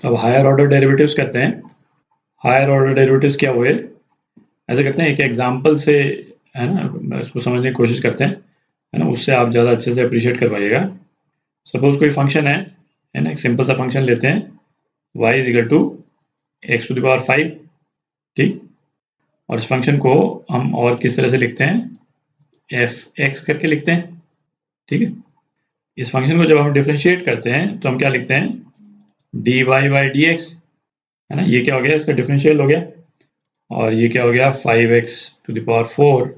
अब higher order derivatives करते हैं। हायर ऑर्डर डेरिवेटिव्स क्या हुए, ऐसे करते हैं एक एग्जांपल से, है ना, इसको समझने की कोशिश करते हैं, है ना, उससे आप ज़्यादा अच्छे से अप्रिशिएट कर पाइएगा। सपोज कोई फंक्शन है ना, एक सिंपल सा फंक्शन लेते हैं, y is equal to x to the power 5, ठीक। और इस फंक्शन को हम और किस तरह से लिखते हैं, एफ एक्स करके लिखते हैं, ठीक है। इस फंक्शन को जब हम डिफ्रेंशिएट करते हैं तो हम क्या लिखते हैं, D Y by D x, है ना, ये क्या हो गया, इसका डिफरेंशियल हो गया। और ये क्या हो गया, 5x टू द पावर 4।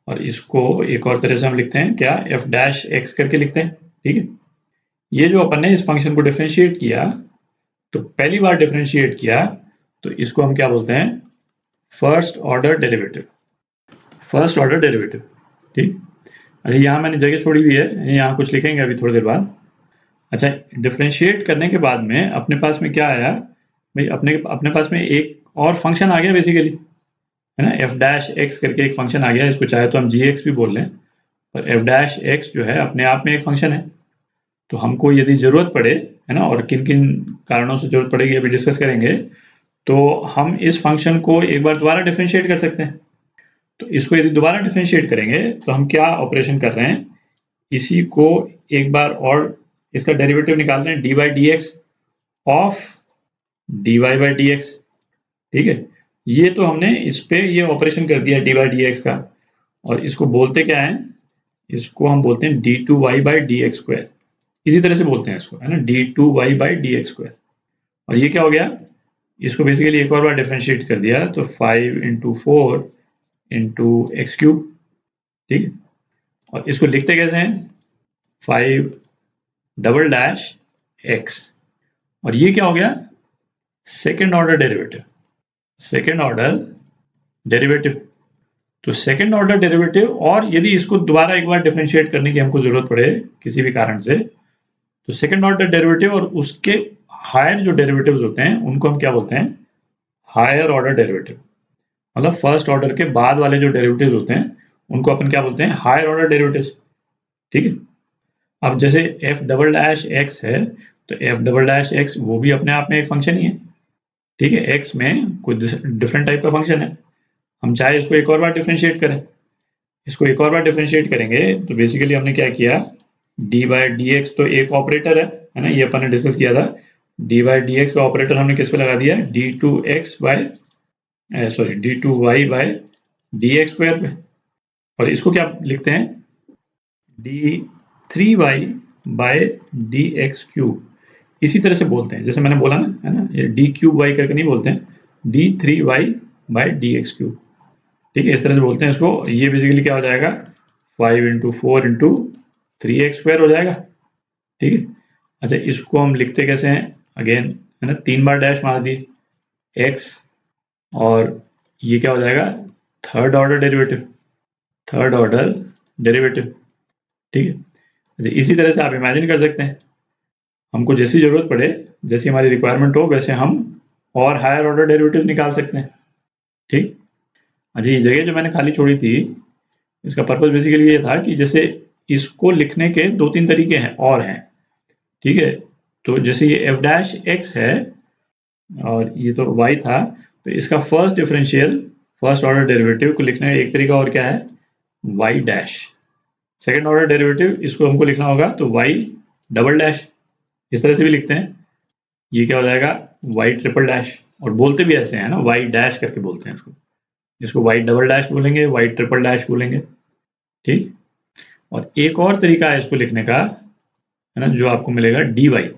और इसको एक और तरह से हम लिखते हैं क्या, एफ डैश एक्स करके लिखते हैं, ठीक है। ये जो अपन ने इस फंक्शन को डिफरेंशिएट किया, तो पहली बार डिफरेंशिएट किया, तो इसको हम क्या बोलते हैं, first order derivative. First order derivative, ठीक। अच्छा, यहाँ मैंने जगह छोड़ी हुई है, यहाँ कुछ लिखेंगे अभी थोड़ी देर बाद। अच्छा, डिफरेंशिएट करने के बाद में अपने पास में क्या आया भाई, अपने अपने पास में एक और फंक्शन आ गया बेसिकली, है ना, एफ डैश एक्स करके एक फंक्शन आ गया। इसको चाहे तो हम जी एक्स भी बोल लें, पर एफ डैश एक्स जो है अपने आप में एक फंक्शन है। तो हमको यदि ज़रूरत पड़े, है ना, और किन किन कारणों से ज़रूरत पड़ेगी अभी डिस्कस करेंगे, तो हम इस फंक्शन को एक बार दोबारा डिफरेंशिएट कर सकते हैं। तो इसको यदि दोबारा डिफरेंशिएट करेंगे तो हम क्या ऑपरेशन कर रहे हैं, इसी को एक बार और इसका डेरिवेटिव निकाल रहे हैं, d by D x of D Y by D x, ठीक है। ये तो हमने इस पे ये ऑपरेशन कर दिया डी बाई डी एक्स का, और इसको बोलते क्या है, इसको हम बोलते हैं d two Y by D x square. इसी तरह से बोलते हैं इसको, है ना, d two Y by D x square. और ये क्या हो गया, इसको बेसिकली एक और बार डिफरेंशिएट कर दिया, तो 5 इंटू 4 इंटू एक्स क्यूब, ठीक है। और इसको लिखते कैसे हैं, 5 डबल डैश एक्स। और ये क्या हो गया, second order derivative. Second order derivative, तो सेकेंड ऑर्डर डेरिवेटिव, और यदि इसको दोबारा एक बार डिफरेंशिएट करने की हमको जरूरत पड़े किसी भी कारण से, तो सेकेंड ऑर्डर डेरिवेटिव और उसके हायर जो डेरिवेटिव्स होते हैं उनको हम क्या बोलते हैं, हायर ऑर्डर डेरिवेटिव। मतलब फर्स्ट ऑर्डर के बाद वाले जो डेरिवेटिव्स होते हैं उनको अपन क्या बोलते हैं, हायर ऑर्डर डेरिवेटिव्स, ठीक है। अब जैसे एफ डबल डैश एक्स है, तो एफ डबल डैश एक्स वो भी अपने आप में एक फंक्शन ही है, ठीक है। एक्स में कुछ डिफरेंट टाइप का फंक्शन है, हम चाहे इसको एक और बार डिफरेंशिएट करें। इसको एक और बार डिफरेंशिएट करेंगे तो बेसिकली हमने क्या किया, डी बाई डी एक्स तो एक ऑपरेटर है ना, ये अपन ने डिस्कस किया था। डी बाई डी एक्स का ऑपरेटर हमने किस पे लगा दिया, d two x by sorry d two y by d x square पे। और इसको क्या लिखते हैं, d three y by d x cube. इसी तरह से बोलते हैं, जैसे मैंने बोला ना, है ना, ये डी क्यूब वाई करके नहीं बोलते हैं, d three y by d x cube, ठीक है, इस तरह से बोलते हैं इसको। ये बेसिकली क्या हो जाएगा, 5 इंटू 4 इंटू 3x स्क्वायर हो जाएगा, ठीक है। अच्छा, इसको हम लिखते कैसे हैं, अगेन, है ना, 3 बार डैश मार दी x, और ये क्या हो जाएगा, third order derivative. Third order derivative, ठीक है। अच्छा, इसी तरह से आप इमेजिन कर सकते हैं, हमको जैसी जरूरत पड़े, जैसी हमारी रिक्वायरमेंट हो, वैसे हम और हायर ऑर्डर डेरिवेटिव निकाल सकते हैं, ठीक। अच्छा, ये जगह जो मैंने खाली छोड़ी थी, इसका पर्पस बेसिकली ये था कि जैसे इसको लिखने के 2-3 तरीके हैं और हैं, ठीक है। तो जैसे ये एफ डैश एक्स है और ये तो वाई था, तो इसका first differential, first order derivative को लिखने का एक तरीका और क्या है, y dash. Second order derivative इसको हमको लिखना होगा तो वाई डबल डैश, इस तरह से भी लिखते हैं। ये क्या हो जाएगा, वाई ट्रिपल डैश, और बोलते भी ऐसे हैं ना, वाई डैश करके बोलते हैं इसको। इसको वाई डबल डैश बोलेंगे, वाई ट्रिपल डैश बोलेंगे, ठीक। और एक और तरीका है इसको लिखने का, है ना, जो आपको मिलेगा डी वाई।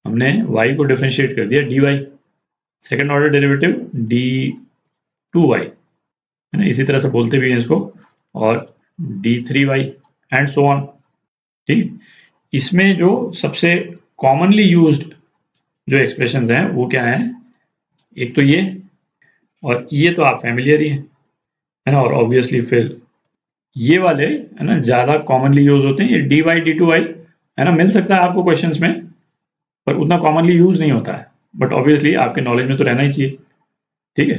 हमने y को डिफरेंशिएट कर दिया d y, second order derivative d two y, है ना, इसी तरह से बोलते भी हैं इसको, और d three y and so on, ठीक। इसमें जो सबसे कॉमनली यूज्ड जो एक्सप्रेशंस हैं वो क्या है, एक तो ये, और ये तो आप फैमिलियर ही हैं, है ना। और ऑब्वियसली फिर ये वाले, है ना, ज़्यादा कॉमनली यूज होते हैं, ये d Y d two y, है ना, मिल सकता है आपको क्वेश्चंस में, पर उतना कॉमनली यूज नहीं होता है, बट ऑब्वियसली आपके नॉलेज में तो रहना ही चाहिए, ठीक है।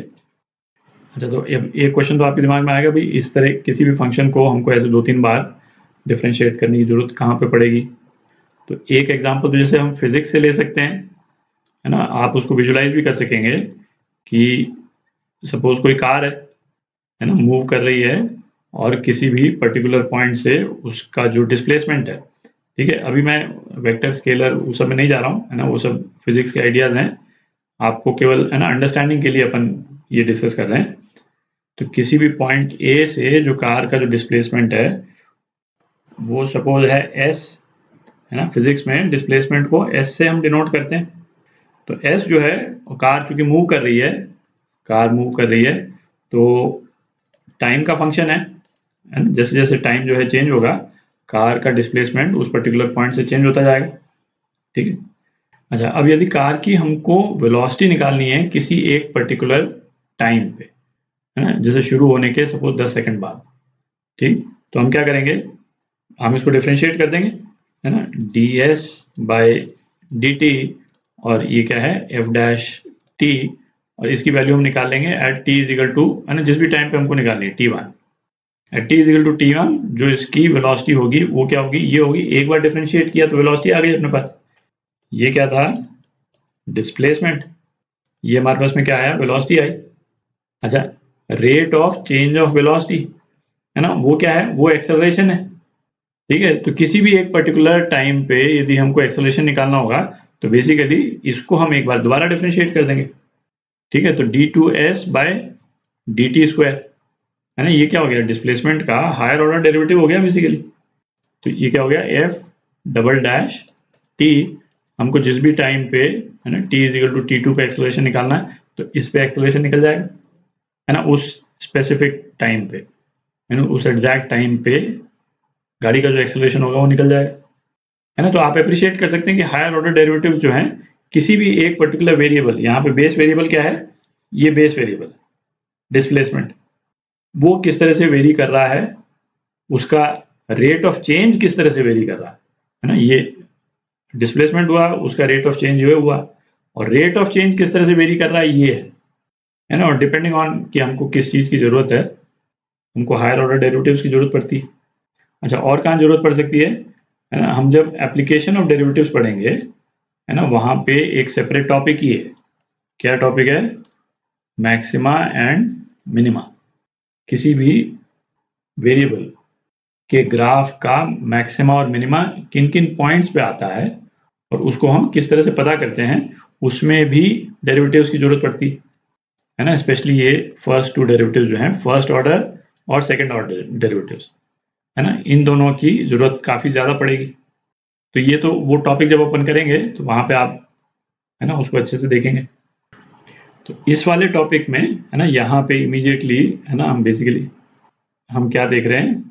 अच्छा, तो एक क्वेश्चन तो आपके दिमाग में आएगा भाई, इस तरह किसी भी फंक्शन को हमको ऐसे 2-3 बार डिफरेंशिएट करने की जरूरत कहाँ पे पड़ेगी। तो एक एग्जांपल तो जैसे हम फिजिक्स से ले सकते हैं, है ना, आप उसको विजुलाइज भी कर सकेंगे कि सपोज कोई कार है ना, मूव कर रही है और किसी भी पर्टिकुलर पॉइंट से उसका जो डिस्प्लेसमेंट है, ठीक है, अभी मैं वेक्टर स्केलर उस सब में नहीं जा रहा हूँ, है ना, वो सब फिजिक्स के आइडियाज हैं, आपको केवल है ना अंडरस्टैंडिंग के लिए अपन ये डिस्कस कर रहे हैं। तो किसी भी पॉइंट ए से जो कार का जो डिस्प्लेसमेंट है वो सपोज है एस, है ना, फिजिक्स में डिस्प्लेसमेंट को एस से हम डिनोट करते हैं। तो एस जो है, कार चूंकि मूव कर रही है, कार मूव कर रही है तो टाइम का फंक्शन है ना, जैसे जैसे टाइम जो है चेंज होगा कार का डिस्प्लेसमेंट उस पर्टिकुलर पॉइंट से चेंज होता जाएगा, ठीक है। अच्छा, अब यदि कार की हमको वेलोसिटी निकालनी है किसी एक पर्टिकुलर टाइम पे, है ना, जैसे शुरू होने के सपोज 10 सेकंड बाद, ठीक, तो हम क्या करेंगे, हम इसको डिफरेंशिएट कर देंगे, है ना, D S by D T, और ये क्या है एफ डैश टी, और इसकी वैल्यू हम निकाल लेंगे at t is equal to, है ना, जिस भी टाइम पे हमको निकालनी है t one, at t is equal to t one, जो इसकी वेलोसिटी होगी वो क्या होगी, ये होगी, एक बार डिफरेंशिएट किया तो वेलोसिटी आ गई अपने पास, ये क्या था डिस्प्लेसमेंट, ये हमारे पास में क्या आया वेलोसिटी आई। अच्छा, rate of change of velocity, है ना, वो क्या है, वो एक्सेलरेशन है, ठीक है। तो किसी भी एक पर्टिकुलर टाइम पे यदि हमको एक्सेलरेशन निकालना होगा तो बेसिकली इसको हम एक बार दोबारा डिफरेंशिएट कर देंगे, ठीक है। तो d two s by d t square, है ना, ये क्या हो गया डिस्प्लेसमेंट का हायर ऑर्डर डेरिवेटिव हो गया बेसिकली। तो ये क्या हो गया एफ डबल डैश टी, हमको जिस भी टाइम पे, है ना, t is equal to t two पे एक्सेलरेशन निकालना है तो इस पे एक्सेलरेशन निकल जाएगा, है ना, उस स्पेसिफिक टाइम पे, है ना, उस एग्जैक्ट टाइम पे गाड़ी का जो एक्सेलरेशन होगा वो निकल जाएगा, है ना। तो आप अप्रिशिएट कर सकते हैं कि हायर ऑर्डर डेरिवेटिव जो है किसी भी एक पर्टिकुलर वेरिएबल, यहाँ पे बेस वेरिएबल क्या है, ये बेस वेरिएबल डिस्प्लेसमेंट, वो किस तरह से वेरी कर रहा है, उसका रेट ऑफ चेंज किस तरह से वेरी कर रहा है ना, ये डिस्प्लेसमेंट हुआ, उसका रेट ऑफ चेंज जो है हुआ, और रेट ऑफ चेंज किस तरह से वेरी कर रहा है ये है ना, और डिपेंडिंग ऑन कि हमको किस चीज़ की ज़रूरत है, हमको हायर ऑर्डर डेरिवेटिव्स की ज़रूरत पड़ती है। अच्छा, और कहाँ ज़रूरत पड़ सकती है ना, हम जब एप्लीकेशन ऑफ डेरिवेटिव्स पढ़ेंगे, है ना, वहाँ पे एक सेपरेट टॉपिक ही है, क्या टॉपिक है, मैक्सिमा एंड मिनिमा, किसी भी वेरिएबल के ग्राफ का मैक्सिमा और मिनिमा किन किन पॉइंट्स पे आता है और उसको हम किस तरह से पता करते हैं, उसमें भी डेरिवेटिव्स की जरूरत पड़ती है ना, स्पेशली ये फर्स्ट टू डेरिवेटिव जो हैं, फर्स्ट ऑर्डर और सेकंड ऑर्डर डेरिवेटिव्स, है ना, इन दोनों की जरूरत काफ़ी ज़्यादा पड़ेगी। तो ये तो वो टॉपिक जब ओपन करेंगे तो वहाँ पे आप, है ना, उसको अच्छे से देखेंगे। तो इस वाले टॉपिक में, है ना, यहाँ पे इमीडिएटली, है ना, हम बेसिकली हम क्या देख रहे हैं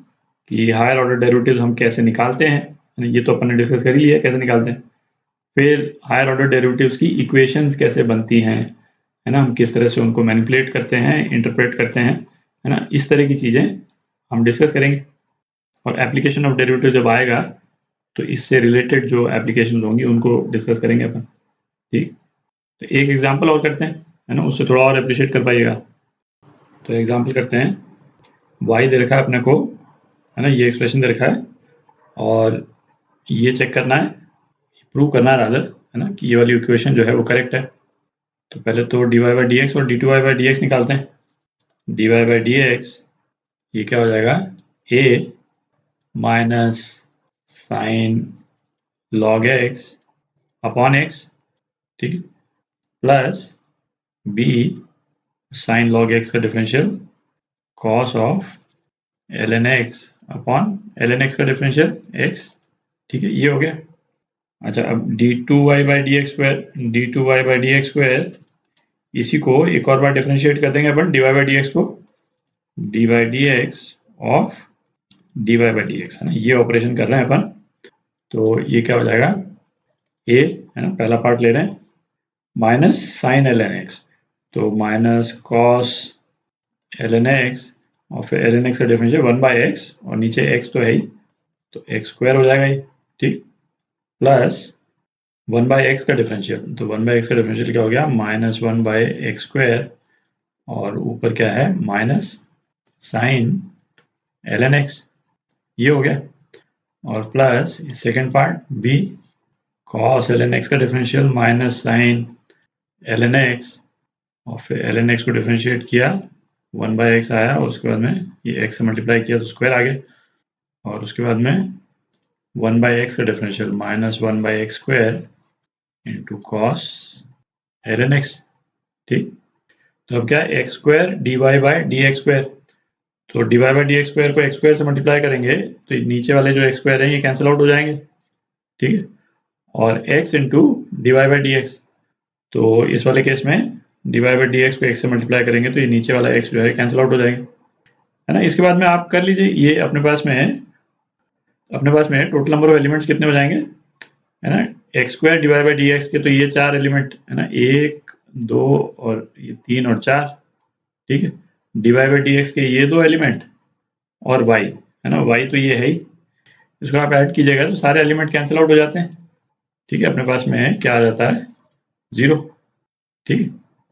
कि हायर ऑर्डर डेरिवेटिव्स हम कैसे निकालते हैं, ये तो अपन ने डिस्कस कर ही लिया कैसे निकालते हैं। फिर हायर ऑर्डर डेरिवेटिव्स की इक्वेशंस कैसे बनती हैं, है ना, हम किस तरह से उनको मैनिपुलेट करते हैं, इंटरप्रेट करते हैं, है ना, इस तरह की चीज़ें हम डिस्कस करेंगे। और एप्लीकेशन ऑफ डेरिवेटिव जब आएगा तो इससे रिलेटेड जो एप्लीकेशन होंगी उनको डिस्कस करेंगे अपन, ठीक। तो एक एग्जाम्पल और करते हैं, है ना, उससे थोड़ा और अप्रिशिएट कर पाइएगा। तो एग्जाम्पल करते हैं, वाई दे रखा है अपने को, है ना, ये एक्सप्रेशन दे रखा है और ये चेक करना है, प्रूव करना है रादर, है ना, कि ये वाली इक्वेशन जो है वो करेक्ट है। तो पहले तो D Y by D X और D two Y by D X निकालते हैं। D Y by D X ये क्या हो जाएगा, A minus sine log X upon X, ठीक है, plus B sine log X का differential cos of L N X upon L N X का डिफरेंशियल एक्स, ठीक है, ये हो गया। अच्छा, अब D two Y by D x square, D two Y by D x square, इसी को एक और बार डिफरेंशिएट कर देंगे अपन D Y by D X को, D Y D x of D Y by D x, है ना, ये ऑपरेशन कर रहे हैं अपन। तो ये क्या हो जाएगा, ए, है ना, पहला पार्ट ले रहे हैं, minus sine L N X, तो minus cos L N X और फिर एल एन एक्स का डिफरेंशियल 1/x और नीचे x तो है ही, तो एक्स स्क्वायर हो जाएगा ये, ठीक, प्लस 1/x का डिफरेंशियल, तो 1/x का डिफरेंशियल क्या हो गया, माइनस 1/x स्क्वायर, और ऊपर क्या है minus sine L N X, ये हो गया, और plus second part B cos L N X का differential minus sine ln x, और फिर ln x को डिफरेंशिएट किया, 1/x आया, और उसके बाद में ये x से मल्टीप्लाई किया तो स्क्वायर आ गया, और उसके बाद में 1/x का differential -1/x² into cos ln x। ठीक, तो अब क्या है, x² dy/dx², तो dy/dx² को x² से मल्टीप्लाई करेंगे तो नीचे वाले जो x² हैं ये कैंसिल आउट हो जाएंगे। ठीक है, और x इंटू dy/dx, तो इस वाले केस में dy/dx को x से मल्टीप्लाई करेंगे तो ये नीचे वाला x जो है कैंसिल आउट हो जाएगा, है ना। इसके बाद में आप कर लीजिए, ये अपने पास में है, टोटल नंबर ऑफ एलिमेंट्स कितने हो जाएंगे, है ना, x² dy/dx के तो ये 4 एलिमेंट है ना, 1 2 और ये 3 और 4। ठीक है, dy/dx के ये 2 एलिमेंट और y, है ना, y तो ये है ही, इसको आप ऐड कीजिएगा तो सारे एलिमेंट कैंसिल आउट हो जाते हैं। ठीक है, अपने पास में क्या आ जाता है, 0। ठीक है।